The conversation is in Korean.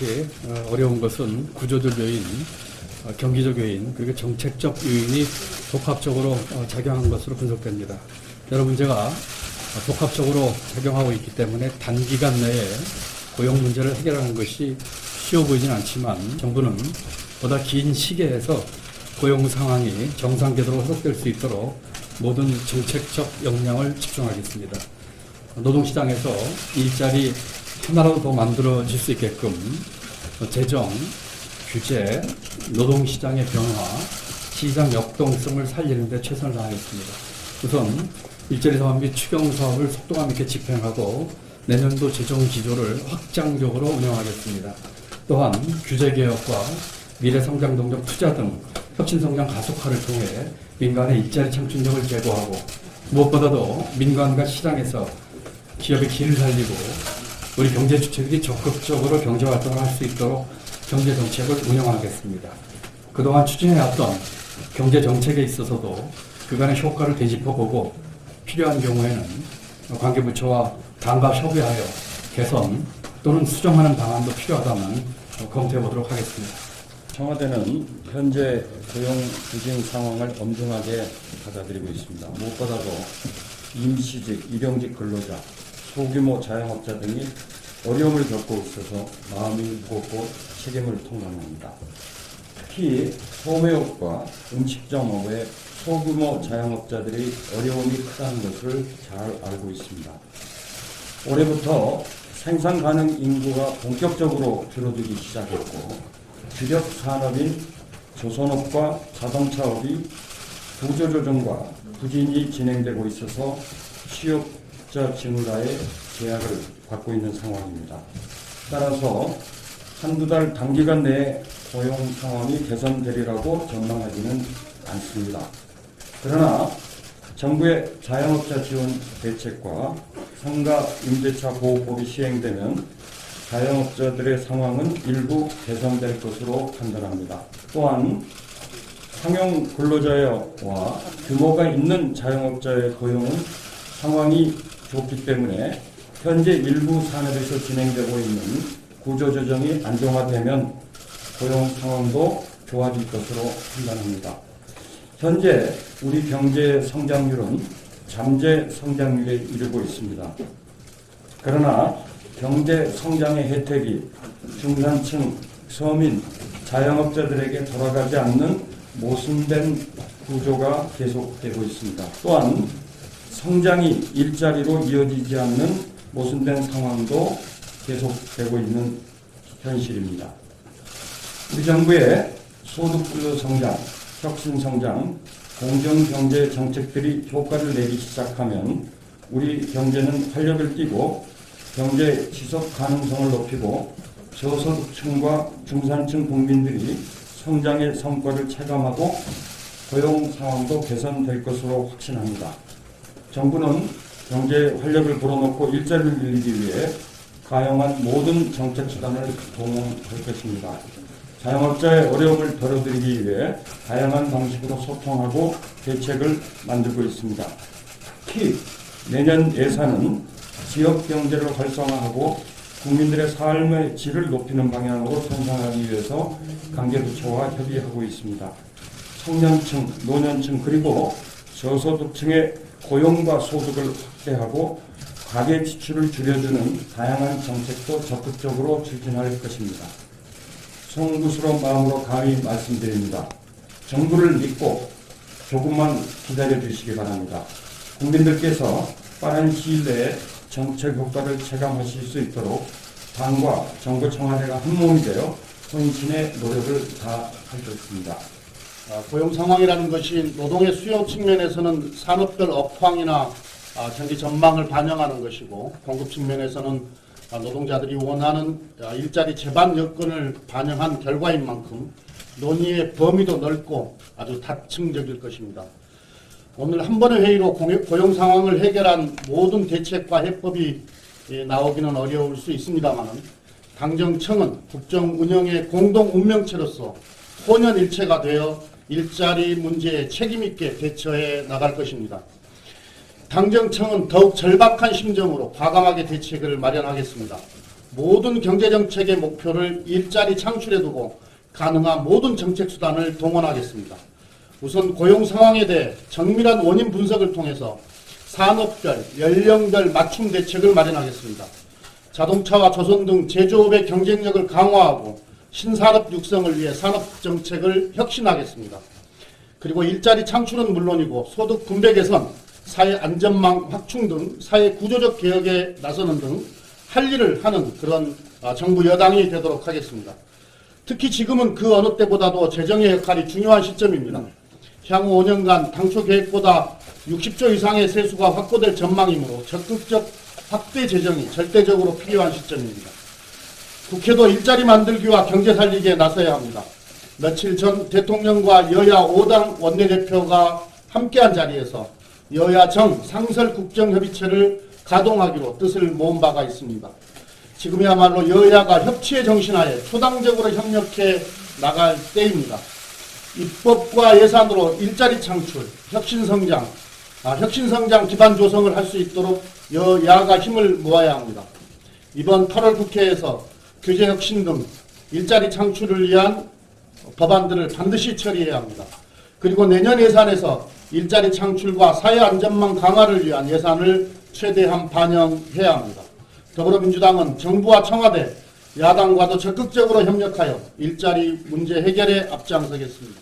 특히 어려운 것은 구조적 요인, 경기적 요인, 그리고 정책적 요인이 복합적으로 작용한 것으로 분석됩니다. 여러 문제가 복합적으로 작용하고 있기 때문에 단기간 내에 고용 문제를 해결하는 것이 쉬워 보이진 않지만 정부는 보다 긴 시기에서 고용 상황이 정상 궤도로 회복될 수 있도록 모든 정책적 역량을 집중하겠습니다. 노동시장에서 일자리 하나라도 더 만들어질 수 있게끔 재정, 규제, 노동시장의 변화, 시장 역동성을 살리는 데 최선을 다하겠습니다. 우선 일자리 사업 및 추경 사업을 속도감 있게 집행하고 내년도 재정 기조를 확장적으로 운영하겠습니다. 또한 규제개혁과 미래성장동력 투자 등 혁신성장 가속화를 통해 민간의 일자리 창출력을 제고하고 무엇보다도 민간과 시장에서 기업의 길을 살리고 우리 경제 주체들이 적극적으로 경제활동을 할 수 있도록 경제정책을 운영하겠습니다. 그동안 추진해왔던 경제정책에 있어서도 그간의 효과를 되짚어보고 필요한 경우에는 관계부처와 당과 협의하여 개선 또는 수정하는 방안도 필요하다면 검토해보도록 하겠습니다. 청와대는 현재 고용 부진 상황을 엄중하게 받아들이고 있습니다. 무엇보다도 임시직, 일용직 근로자, 소규모 자영업자 등이 어려움을 겪고 있어서 마음이 무겁고 책임을 통감합니다. 특히 소매업과 음식점업의 소규모 자영업자들이 어려움이 크다는 것을 잘 알고 있습니다. 올해부터 생산 가능 인구가 본격적으로 줄어들기 시작했고 주력 산업인 조선업과 자동차업이 구조조정과 부진이 진행되고 있어서 취업자 증가에 제약을 받고 있는 상황입니다. 따라서 한두 달 단기간 내에 고용 상황이 개선되리라고 전망하지는 않습니다. 그러나 정부의 자영업자 지원 대책과 상가 임대차 보호법이 시행되면 자영업자들의 상황은 일부 개선될 것으로 판단합니다. 또한 상용 근로자와 규모가 있는 자영업자의 고용은 상황이 좋기 때문에 현재 일부 산업에서 진행되고 있는 구조조정이 안정화되면 고용 상황도 좋아질 것으로 판단합니다. 현재 우리 경제 성장률은 잠재 성장률에 이르고 있습니다. 그러나 경제 성장의 혜택이 중산층, 서민, 자영업자들에게 돌아가지 않는 모순된 구조가 계속되고 있습니다. 또한 성장이 일자리로 이어지지 않는 모순된 상황도 계속되고 있는 현실입니다. 우리 정부의 소득주도 성장, 혁신성장, 공정경제 정책들이 효과를 내기 시작하면 우리 경제는 활력을 띠고 경제 지속 가능성을 높이고 저소득층과 중산층 국민들이 성장의 성과를 체감하고 고용 상황도 개선될 것으로 확신합니다. 정부는 경제 활력을 불어넣고 일자리를 늘리기 위해 가용한 모든 정책 수단을 동원할 것입니다. 자영업자의 어려움을 덜어드리기 위해 다양한 방식으로 소통하고 대책을 만들고 있습니다. 특히 내년 예산은 지역 경제를 활성화하고 국민들의 삶의 질을 높이는 방향으로 편성하기 위해서 관계부처와 협의하고 있습니다. 청년층, 노년층 그리고 저소득층의 고용과 소득을 확대하고 가계 지출을 줄여주는 다양한 정책도 적극적으로 추진할 것입니다. 송구스러운 마음으로 감히 말씀드립니다. 정부를 믿고 조금만 기다려 주시기 바랍니다. 국민들께서 빠른 시일 내에 정책 효과를 체감하실 수 있도록 당과 정부 청와대가 한몸이 되어 혼신의 노력을 다할 것입니다. 고용 상황이라는 것이 노동의 수요 측면에서는 산업별 업황이나 경기 전망을 반영하는 것이고 공급 측면에서는 노동자들이 원하는 일자리 제반 여건을 반영한 결과인 만큼 논의의 범위도 넓고 아주 다층적일 것입니다. 오늘 한 번의 회의로 고용 상황을 해결한 모든 대책과 해법이 나오기는 어려울 수 있습니다만 당정청은 국정 운영의 공동 운명체로서 혼연일체가 되어 일자리 문제에 책임있게 대처해 나갈 것입니다. 당정청은 더욱 절박한 심정으로 과감하게 대책을 마련하겠습니다. 모든 경제정책의 목표를 일자리 창출에 두고 가능한 모든 정책 수단을 동원하겠습니다. 우선 고용 상황에 대해 정밀한 원인 분석을 통해서 산업별, 연령별 맞춤 대책을 마련하겠습니다. 자동차와 조선 등 제조업의 경쟁력을 강화하고 신산업 육성을 위해 산업정책을 혁신하겠습니다. 그리고 일자리 창출은 물론이고 소득 분배 개선, 사회 안전망 확충 등 사회 구조적 개혁에 나서는 등 할 일을 하는 그런 정부 여당이 되도록 하겠습니다. 특히 지금은 그 어느 때보다도 재정의 역할이 중요한 시점입니다. 향후 5년간 당초 계획보다 60조 이상의 세수가 확보될 전망이므로 적극적 확대 재정이 절대적으로 필요한 시점입니다. 국회도 일자리 만들기와 경제 살리기에 나서야 합니다. 며칠 전 대통령과 여야 5당 원내대표가 함께한 자리에서 여야 정 상설 국정협의체를 가동하기로 뜻을 모은 바가 있습니다. 지금이야말로 여야가 협치의 정신하에 초당적으로 협력해 나갈 때입니다. 입법과 예산으로 일자리 창출, 혁신성장 기반 조성을 할 수 있도록 여야가 힘을 모아야 합니다. 이번 8월 국회에서 규제혁신 등 일자리 창출을 위한 법안들을 반드시 처리해야 합니다. 그리고 내년 예산에서 일자리 창출과 사회 안전망 강화를 위한 예산을 최대한 반영해야 합니다. 더불어민주당은 정부와 청와대, 야당과도 적극적으로 협력하여 일자리 문제 해결에 앞장서겠습니다.